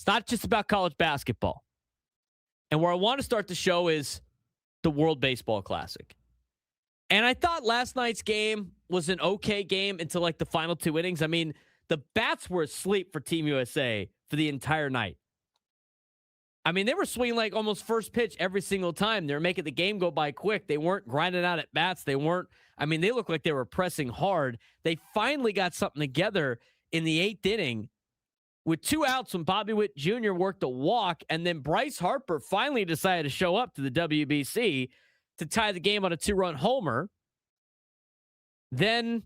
It's not just about college basketball. And where I want to start the show is the World Baseball Classic. And I thought last night's game was an okay game until like the final 2 innings. I mean, the bats were asleep for Team USA for the entire night. I mean, they were swinging like almost first pitch every single time. They were making the game go by quick. They weren't grinding out at bats. They looked like they were pressing hard. They finally got something together in the 8th inning with 2 outs when Bobby Witt Jr. worked a walk, and then Bryce Harper finally decided to show up to the WBC to tie the game on a 2-run homer. Then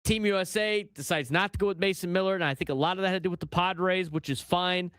Team USA decides not to go with Mason Miller, and I think a lot of that had to do with the Padres, which is fine.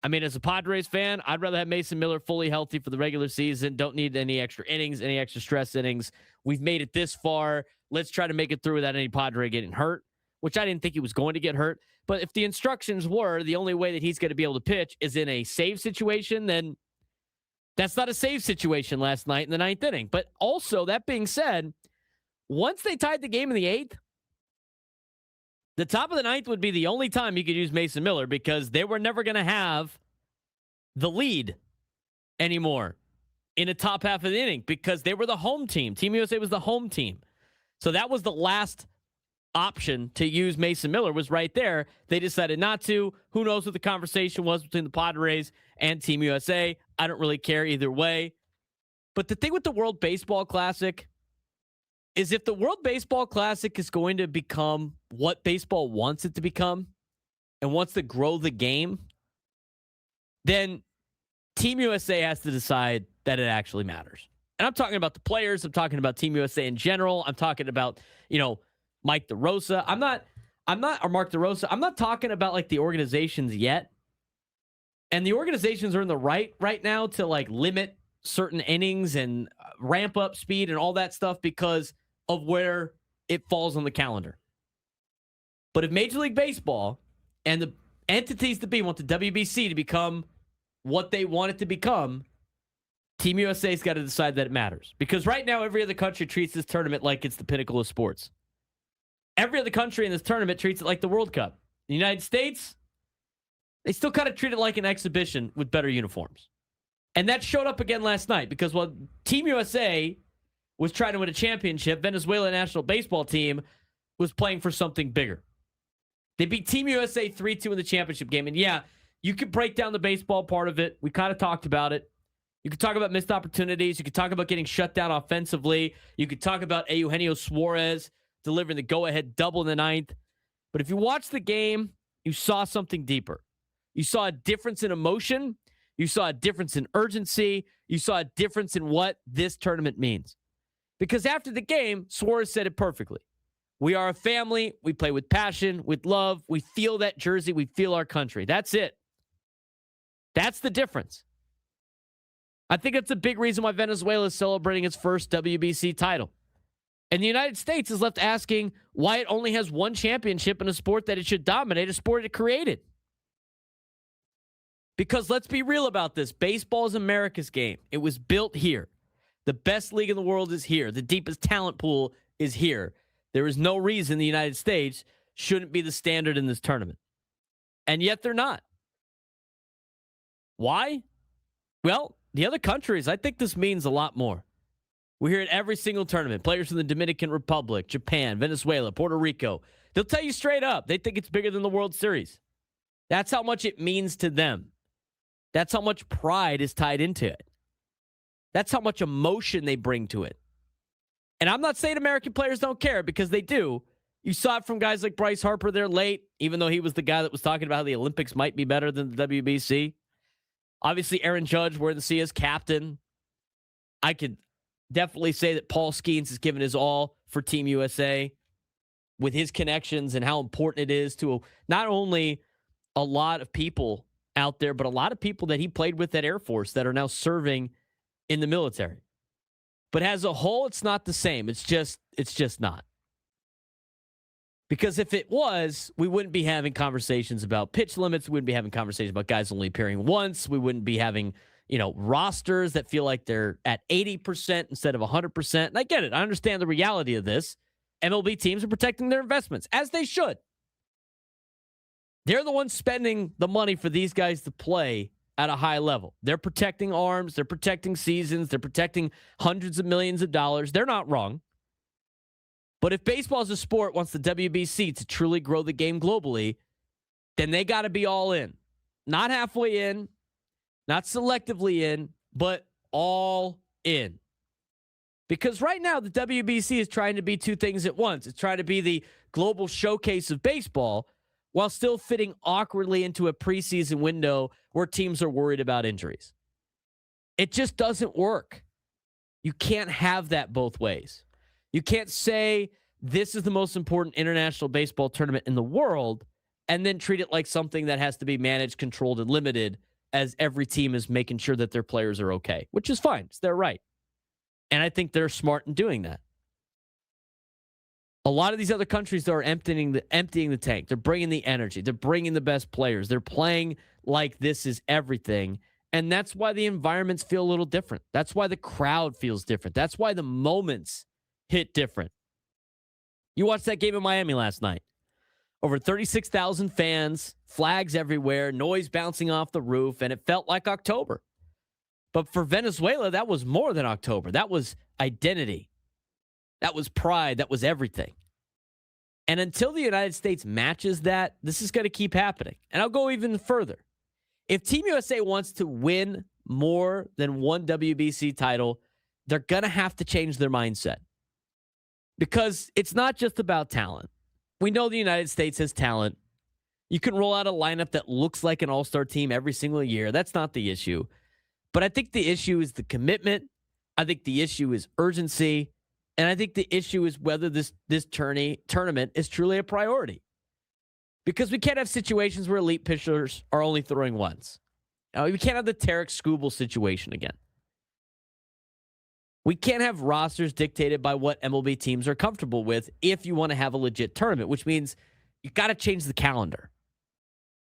I mean, as a Padres fan, I'd rather have Mason Miller fully healthy for the regular season. Don't need any extra innings, any extra stress innings. We've made it this far. Let's try to make it through without any Padre getting hurt, which I didn't think he was going to get hurt. But if the instructions were the only way that he's going to be able to pitch is in a save situation, then that's not a save situation last night in the 9th inning. But also, that being said, once they tied the game in the 8th, the top of the 9th would be the only time you could use Mason Miller because they were never going to have the lead anymore in the top half of the inning because they were the home team. Team USA was the home team. So that was the last option to use Mason Miller was right there. They decided not to. Who knows what the conversation was between the Padres and Team USA. I don't really care either way. But the thing with the World Baseball Classic is if the World Baseball Classic is going to become what baseball wants it to become and wants to grow the game, then Team USA has to decide that it actually matters. And I'm talking about the players. I'm talking about Team USA in general. I'm talking about, Mike DeRosa. Or Mark DeRosa. I'm not talking about like the organizations yet. And the organizations are in the right now to like limit certain innings and ramp up speed and all that stuff because of where it falls on the calendar. But if Major League Baseball and the entities to be want the WBC to become what they want it to become, Team USA's got to decide that it matters. Because right now, every other country treats this tournament like it's the pinnacle of sports. Every other country in this tournament treats it like the World Cup. The United States, they still kind of treat it like an exhibition with better uniforms. And that showed up again last night because while Team USA was trying to win a championship, Venezuela national baseball team was playing for something bigger. They beat Team USA 3-2 in the championship game. And yeah, you could break down the baseball part of it. We kind of talked about it. You could talk about missed opportunities. You could talk about getting shut down offensively. You could talk about Eugenio Suarez delivering the go-ahead double in the 9th. But if you watch the game, you saw something deeper. You saw a difference in emotion. You saw a difference in urgency. You saw a difference in what this tournament means. Because after the game, Suarez said it perfectly. We are a family. We play with passion, with love. We feel that jersey. We feel our country. That's it. That's the difference. I think that's a big reason why Venezuela is celebrating its first WBC title. And the United States is left asking why it only has one championship in a sport that it should dominate, a sport it created. Because let's be real about this. Baseball is America's game. It was built here. The best league in the world is here. The deepest talent pool is here. There is no reason the United States shouldn't be the standard in this tournament. And yet they're not. Why? Well, the other countries, I think this means a lot more. We hear it every single tournament. Players from the Dominican Republic, Japan, Venezuela, Puerto Rico. They'll tell you straight up, they think it's bigger than the World Series. That's how much it means to them. That's how much pride is tied into it. That's how much emotion they bring to it. And I'm not saying American players don't care, because they do. You saw it from guys like Bryce Harper there late, even though he was the guy that was talking about how the Olympics might be better than the WBC. Obviously, Aaron Judge, we're to see as captain. I could definitely say that Paul Skeens has given his all for Team USA with his connections and how important it is to not only a lot of people out there, but a lot of people that he played with at Air Force that are now serving in the military. But as a whole, it's not the same. It's just not. Because if it was, we wouldn't be having conversations about pitch limits. We wouldn't be having conversations about guys only appearing once. We wouldn't be having, rosters that feel like they're at 80% instead of 100%. And I get it. I understand the reality of this. MLB teams are protecting their investments, as they should. They're the ones spending the money for these guys to play at a high level. They're protecting arms. They're protecting seasons. They're protecting hundreds of millions of dollars. They're not wrong. But if baseball as a sport wants the WBC to truly grow the game globally, then they got to be all in. Not halfway in, not selectively in, but all in. Because right now, the WBC is trying to be two things at once. It's trying to be the global showcase of baseball while still fitting awkwardly into a preseason window where teams are worried about injuries. It just doesn't work. You can't have that both ways. You can't say this is the most important international baseball tournament in the world and then treat it like something that has to be managed, controlled, and limited as every team is making sure that their players are okay, which is fine. It's their right. And I think they're smart in doing that. A lot of these other countries are emptying the tank. They're bringing the energy. They're bringing the best players. They're playing like this is everything. And that's why the environments feel a little different. That's why the crowd feels different. That's why the moments hit different. You watched that game in Miami last night. Over 36,000 fans, flags everywhere, noise bouncing off the roof, and it felt like October. But for Venezuela, that was more than October. That was identity. That was pride. That was everything. And until the United States matches that, this is going to keep happening. And I'll go even further. If Team USA wants to win more than one WBC title, they're going to have to change their mindset. Because it's not just about talent. We know the United States has talent. You can roll out a lineup that looks like an all-star team every single year. That's not the issue. But I think the issue is the commitment. I think the issue is urgency. And I think the issue is whether this tournament is truly a priority. Because we can't have situations where elite pitchers are only throwing once. We can't have the Tarek Skubal situation again. We can't have rosters dictated by what MLB teams are comfortable with if you want to have a legit tournament, which means you got to change the calendar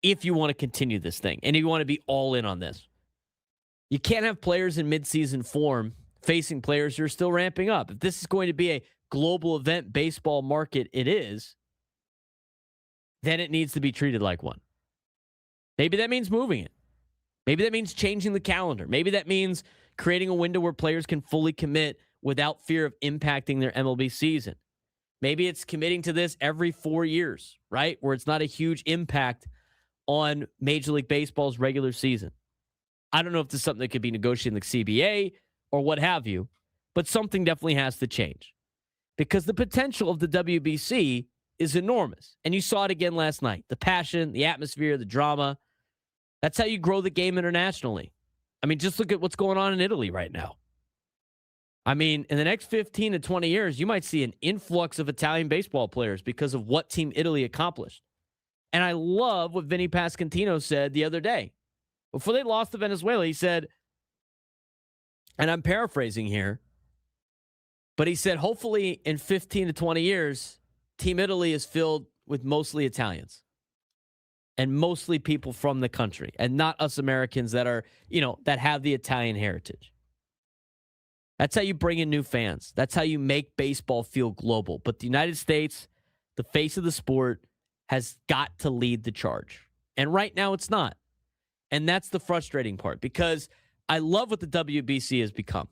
if you want to continue this thing and if you want to be all in on this. You can't have players in midseason form facing players who are still ramping up. If this is going to be a global event baseball market, it is, then it needs to be treated like one. Maybe that means moving it. Maybe that means changing the calendar. Maybe that means creating a window where players can fully commit without fear of impacting their MLB season. Maybe it's committing to this every 4 years, right? Where it's not a huge impact on Major League Baseball's regular season. I don't know if this is something that could be negotiated in the CBA or what have you, but something definitely has to change because the potential of the WBC is enormous. And you saw it again last night. The passion, the atmosphere, the drama. That's how you grow the game internationally. I mean, just look at what's going on in Italy right now. I mean, in the next 15 to 20 years, you might see an influx of Italian baseball players because of what Team Italy accomplished. And I love what Vinny Pasquantino said the other day. Before they lost to Venezuela, he said, and I'm paraphrasing here, but he said, hopefully in 15 to 20 years, Team Italy is filled with mostly Italians and mostly people from the country and not us Americans that are, that have the Italian heritage. That's how you bring in new fans. That's how you make baseball feel global. But the United States, the face of the sport, has got to lead the charge. And right now it's not. And that's the frustrating part because I love what the WBC has become.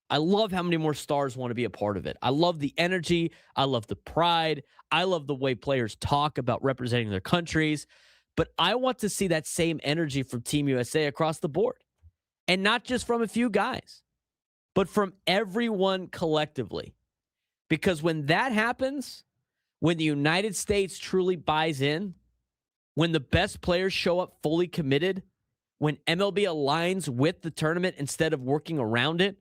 I love how many more stars want to be a part of it. I love the energy. I love the pride. I love the way players talk about representing their countries. But I want to see that same energy from Team USA across the board. And not just from a few guys, but from everyone collectively. Because when that happens, when the United States truly buys in, when the best players show up fully committed, when MLB aligns with the tournament instead of working around it,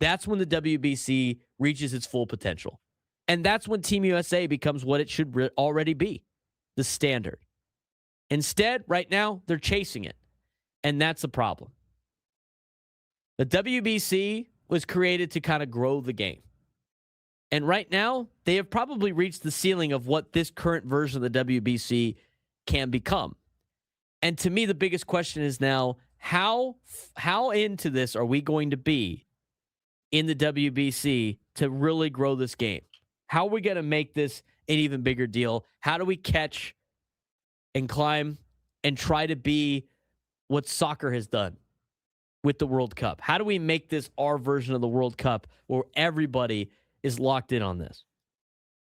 that's when the WBC reaches its full potential. And that's when Team USA becomes what it should already be, the standard. Instead, right now, they're chasing it. And that's the problem. The WBC was created to kind of grow the game. And right now, they have probably reached the ceiling of what this current version of the WBC can become. And to me, the biggest question is now, how into this are we going to be in the WBC to really grow this game? How are we going to make this an even bigger deal? How do we catch and climb and try to be what soccer has done with the World Cup? How do we make this our version of the World Cup where everybody is locked in on this?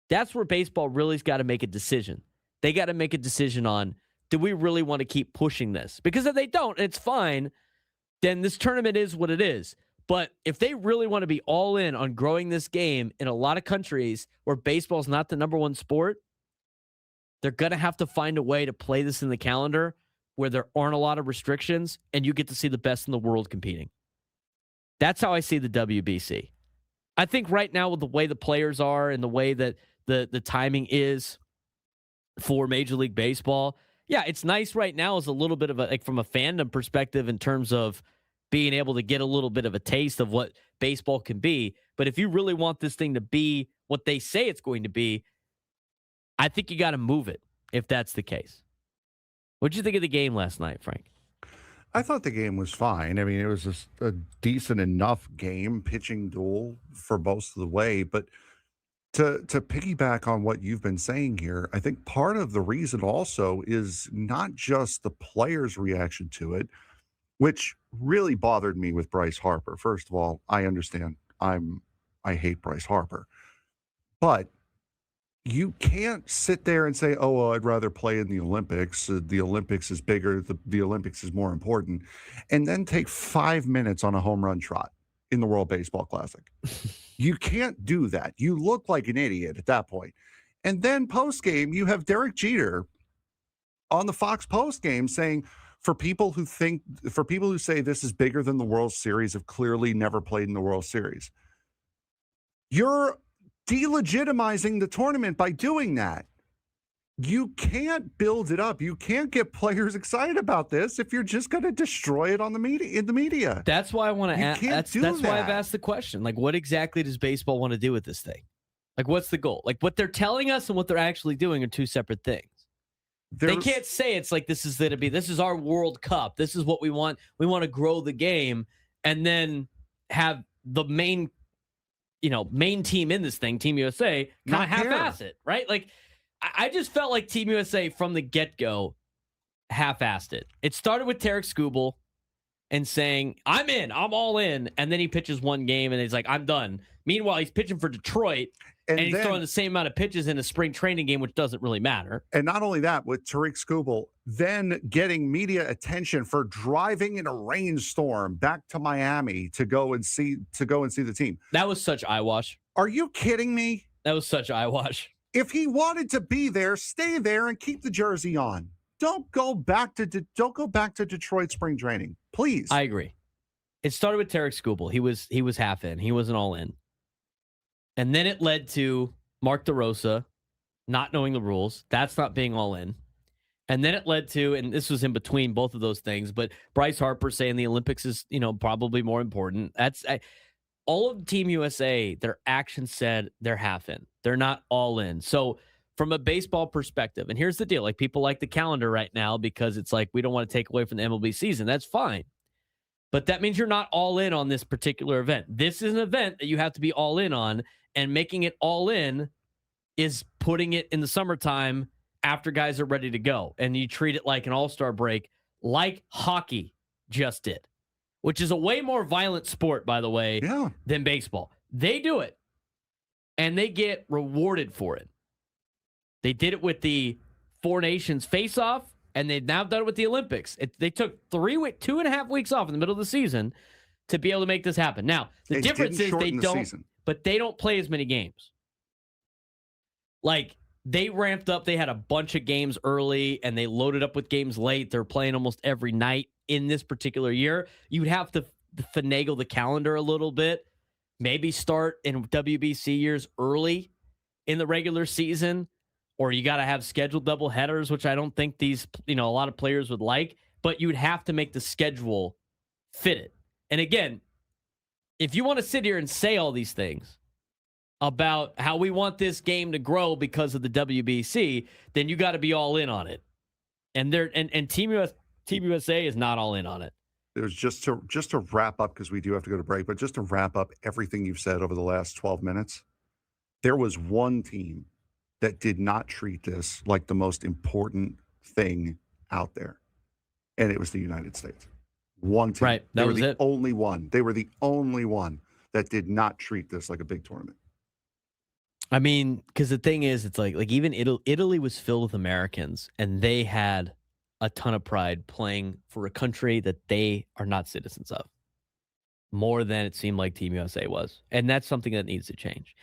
That's where baseball really's got to make a decision. They got to make a decision on, do we really want to keep pushing this? Because if they don't, it's fine. Then this tournament is what it is. But if they really want to be all in on growing this game in a lot of countries where baseball is not the number one sport, they're going to have to find a way to play this in the calendar where there aren't a lot of restrictions and you get to see the best in the world competing. That's how I see the WBC. I think right now with the way the players are and the way that the timing is for Major League Baseball, yeah, it's nice right now as a little bit of a, like from a fandom perspective in terms of being able to get a little bit of a taste of what baseball can be. But if you really want this thing to be what they say it's going to be, I think you got to move it if that's the case. What'd you think of the game last night, Frank? I thought the game was fine. I mean, it was just a decent enough game, pitching duel for most of the way. But to piggyback on what you've been saying here, I think part of the reason also is not just the players' reaction to it, which really bothered me with Bryce Harper. First of all, I understand I hate Bryce Harper, but you can't sit there and say, oh, well, I'd rather play in the Olympics. The Olympics is bigger. The Olympics is more important. And then take 5 minutes on a home run trot in the World Baseball Classic. You can't do that. You look like an idiot at that point. And then post-game, you have Derek Jeter on the Fox post-game saying, for people who say this is bigger than the World Series, have clearly never played in the World Series. You're delegitimizing the tournament by doing that. You can't build it up. You can't get players excited about this if you're just going to destroy it on the media. That's why I want to ask. That's why I've asked the question. Like, what exactly does baseball want to do with this thing? Like, what's the goal? Like, what they're telling us and what they're actually doing are two separate things. They can't say it's like this is our World Cup. This is what we want. We want to grow the game and then have the main team in this thing, Team USA, kind of half-ass it, right? Like, I just felt like Team USA from the get-go half-assed it. It started with Tarek Skubal and saying, I'm in, I'm all in, and then he pitches one game and he's like, I'm done. Meanwhile, he's pitching for Detroit, and he's throwing the same amount of pitches in a spring training game, which doesn't really matter. And not only that, with Tarek Skubal, then getting media attention for driving in a rainstorm back to Miami to go and see the team. That was such eyewash. Are you kidding me? That was such eyewash. If he wanted to be there, stay there and keep the jersey on. Don't go back to Detroit spring training, please. I agree. It started with Tarek Skubal. He was half in. He wasn't all in. And then it led to Mark DeRosa not knowing the rules. That's not being all in. And then it led to, and this was in between both of those things, but Bryce Harper saying the Olympics is, probably more important. All of Team USA, their actions said they're half in. They're not all in. So from a baseball perspective, and here's the deal, like people like the calendar right now because it's like we don't want to take away from the MLB season. That's fine. But that means you're not all in on this particular event. This is an event that you have to be all in on, and making it all in is putting it in the summertime after guys are ready to go. And you treat it like an all-star break, like hockey just did, which is a way more violent sport, by the way, than baseball. They do it, and they get rewarded for it. They did it with the Four Nations face-off, and they've now done it with the Olympics. They took 2.5 weeks off in the middle of the season to be able to make this happen. Now, the difference is they don't, but they don't play as many games. Like, they ramped up. They had a bunch of games early, and they loaded up with games late. They're playing almost every night in this particular year. You'd have to finagle the calendar a little bit, maybe start in WBC years early in the regular season, or you got to have scheduled double headers, which I don't think these, a lot of players would like, but you'd have to make the schedule fit it. And again, if you want to sit here and say all these things about how we want this game to grow because of the WBC, then you got to be all in on it. And Team USA is not all in on it. It was just to wrap up, because we do have to go to break, but just to wrap up everything you've said over the last 12 minutes, there was one team that did not treat this like the most important thing out there, and it was the United States. One team. Right. They That were was the it. only one. They were the only one that did not treat this like a big tournament. I mean, because the thing is, it's like even Italy was filled with Americans, and they had a ton of pride playing for a country that they are not citizens of, more than it seemed like Team USA was, and that's something that needs to change.